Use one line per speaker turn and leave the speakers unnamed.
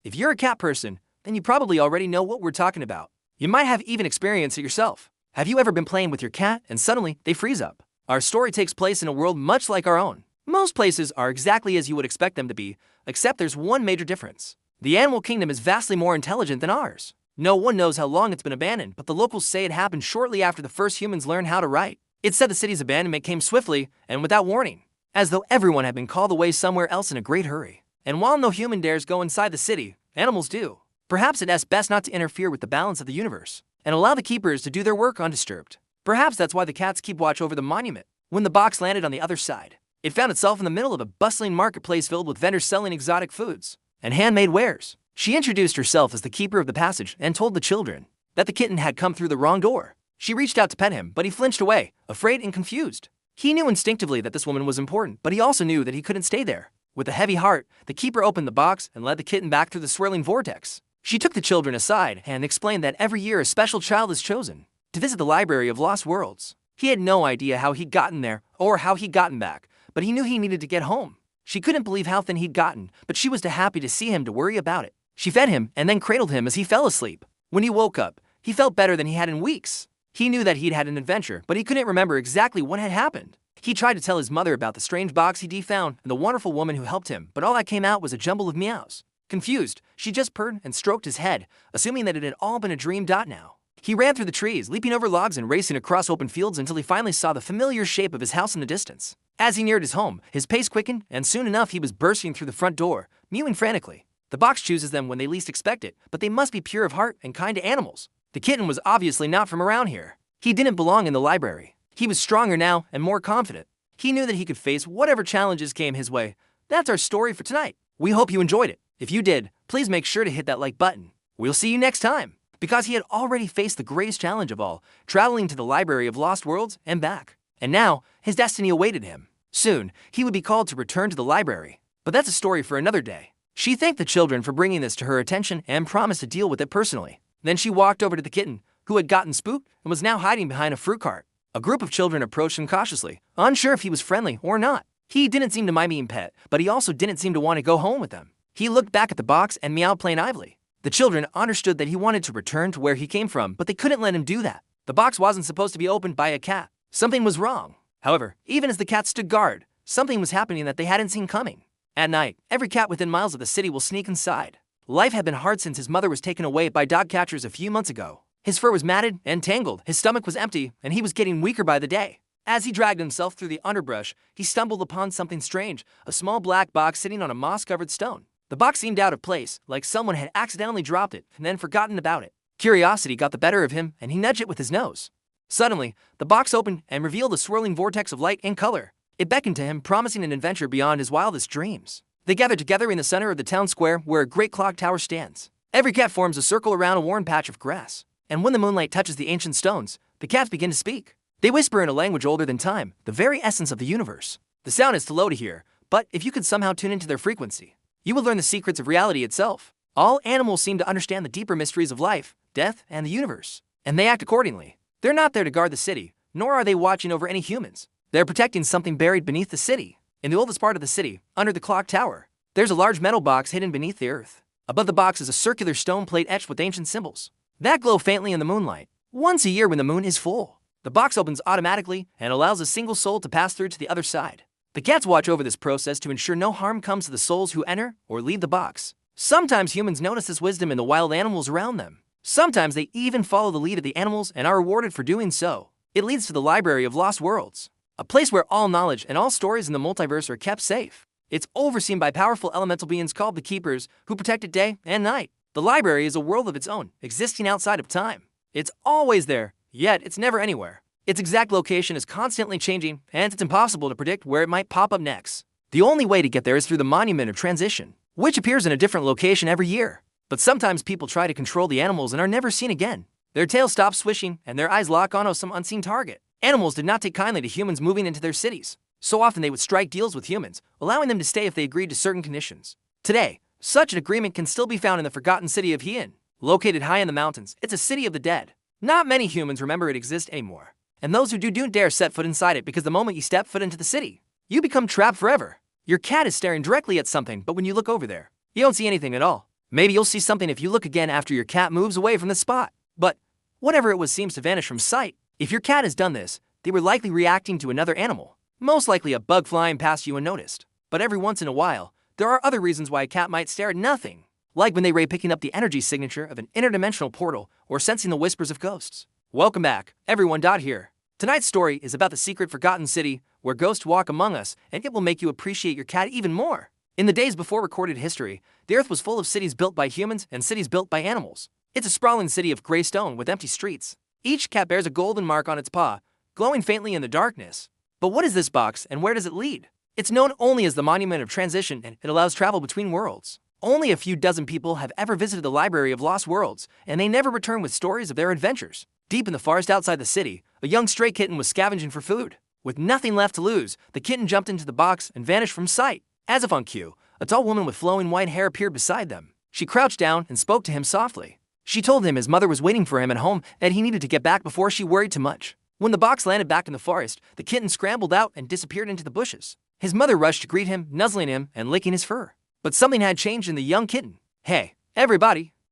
If you're a cat person, then you probably already know what we're talking about. You might have even experienced it yourself. Have you ever been playing with your cat and suddenly they freeze up? Our story takes place in a world much like our own. Most places are exactly as you would expect them to be, except there's one major difference. The animal kingdom is vastly more intelligent than ours. No one knows how long it's been abandoned, but the locals say it happened shortly after the first humans learned how to write. It's said the city's abandonment came swiftly and without warning, as though everyone had been called away somewhere else in a great hurry. And while no human dares go inside the city, animals do. Perhaps it's best not to interfere with the balance of the universe and allow the keepers to do their work undisturbed. Perhaps that's why the cats keep watch over the monument. When the box landed on the other side, it found itself in the middle of a bustling marketplace filled with vendors selling exotic foods and handmade wares. She introduced herself as the keeper of the passage and told the children that the kitten had come through the wrong door. She reached out to pet him, but he flinched away, afraid and confused. He knew instinctively that this woman was important, but he also knew that he couldn't stay there. With a heavy heart, the keeper opened the box and led the kitten back through the swirling vortex. She took the children aside and explained that every year a special child is chosen to visit the Library of Lost Worlds. He had no idea how he'd gotten there or how he'd gotten back, but he knew he needed to get home. She couldn't believe how thin he'd gotten, but she was too happy to see him to worry about it. She fed him and then cradled him as he fell asleep. When he woke up, he felt better than he had in weeks. He knew that he'd had an adventure, but he couldn't remember exactly what had happened. He tried to tell his mother about the strange box he'd found and the wonderful woman who helped him, but all that came out was a jumble of meows. Confused, she just purred and stroked his head, assuming that it had all been a dream. Now, he ran through the trees, leaping over logs and racing across open fields until he finally saw the familiar shape of his house in the distance. As he neared his home, his pace quickened, and soon enough he was bursting through the front door, mewing frantically. The box chooses them when they least expect it, but they must be pure of heart and kind to animals. The kitten was obviously not from around here. He didn't belong in the library. He was stronger now and more confident. He knew that he could face whatever challenges came his way. That's our story for tonight. We hope you enjoyed it. If you did, please make sure to hit that like button. We'll see you next time. Because he had already faced the greatest challenge of all, traveling to the Library of Lost Worlds and back. And now, his destiny awaited him. Soon, he would be called to return to the library. But that's a story for another day. She thanked the children for bringing this to her attention and promised to deal with it personally. Then she walked over to the kitten, who had gotten spooked and was now hiding behind a fruit cart. A group of children approached him cautiously, unsure if he was friendly or not. He didn't seem to mind being pet, but he also didn't seem to want to go home with them. He looked back at the box and meowed plaintively. The children understood that he wanted to return to where he came from, but they couldn't let him do that. The box wasn't supposed to be opened by a cat. Something was wrong. However, even as the cat stood guard, something was happening that they hadn't seen coming. At night, every cat within miles of the city will sneak inside. Life had been hard since his mother was taken away by dog catchers a few months ago. His fur was matted and tangled, his stomach was empty, and he was getting weaker by the day. As he dragged himself through the underbrush, he stumbled upon something strange, a small black box sitting on a moss-covered stone. The box seemed out of place, like someone had accidentally dropped it and then forgotten about it. Curiosity got the better of him, and he nudged it with his nose. Suddenly, the box opened and revealed a swirling vortex of light and color. It beckoned to him, promising an adventure beyond his wildest dreams. They gathered together in the center of the town square where a great clock tower stands. Every cat forms a circle around a worn patch of grass. And when the moonlight touches the ancient stones, the cats begin to speak. They whisper in a language older than time, the very essence of the universe. The sound is too low to hear, but if you could somehow tune into their frequency, you would learn the secrets of reality itself. All animals seem to understand the deeper mysteries of life, death, and the universe, and they act accordingly. They're not there to guard the city, nor are they watching over any humans. They're protecting something buried beneath the city. In the oldest part of the city, under the clock tower, there's a large metal box hidden beneath the earth. Above the box is a circular stone plate etched with ancient symbols that glow faintly in the moonlight. Once a year when the moon is full, the box opens automatically and allows a single soul to pass through to the other side. The cats watch over this process to ensure no harm comes to the souls who enter or leave the box. Sometimes humans notice this wisdom in the wild animals around them. Sometimes they even follow the lead of the animals and are rewarded for doing so. It leads to the Library of Lost Worlds, a place where all knowledge and all stories in the multiverse are kept safe. It's overseen by powerful elemental beings called the Keepers, who protect it day and night. The library is a world of its own, existing outside of time. It's always there, yet it's never anywhere. Its exact location is constantly changing, and it's impossible to predict where it might pop up next. The only way to get there is through the Monument of Transition, which appears in a different location every year. But sometimes people try to control the animals and are never seen again. Their tails stop swishing, and their eyes lock onto some unseen target. Animals did not take kindly to humans moving into their cities. So often they would strike deals with humans, allowing them to stay if they agreed to certain conditions. Today, such an agreement can still be found in the forgotten city of Hien. Located high in the mountains, it's a city of the dead. Not many humans remember it exists anymore. And those who do don't dare set foot inside it because the moment you step foot into the city, you become trapped forever. Your cat is staring directly at something, but when you look over there, you don't see anything at all. Maybe you'll see something if you look again after your cat moves away from the spot. But whatever it was seems to vanish from sight. If your cat has done this, they were likely reacting to another animal, most likely a bug flying past you unnoticed. But every once in a while, there are other reasons why a cat might stare at nothing, like when they ray picking up the energy signature of an interdimensional portal or sensing the whispers of ghosts. Welcome back, everyone. Here. Tonight's story is about the secret forgotten city where ghosts walk among us, and it will make you appreciate your cat even more. In the days before recorded history, the earth was full of cities built by humans and cities built by animals. It's a sprawling city of gray stone with empty streets. Each cat bears a golden mark on its paw, glowing faintly in the darkness. But what is this box and where does it lead? It's known only as the Monument of Transition, and it allows travel between worlds. Only a few dozen people have ever visited the Library of Lost Worlds, and they never return with stories of their adventures. Deep in the forest outside the city, a young stray kitten was scavenging for food. With nothing left to lose, the kitten jumped into the box and vanished from sight. As if on cue, a tall woman with flowing white hair appeared beside them. She crouched down and spoke to him softly. She told him his mother was waiting for him at home and he needed to get back before she worried too much. When the box landed back in the forest, the kitten scrambled out and disappeared into the bushes. His mother rushed to greet him, nuzzling him and licking his fur. But something had changed in the young kitten. Hey, everybody,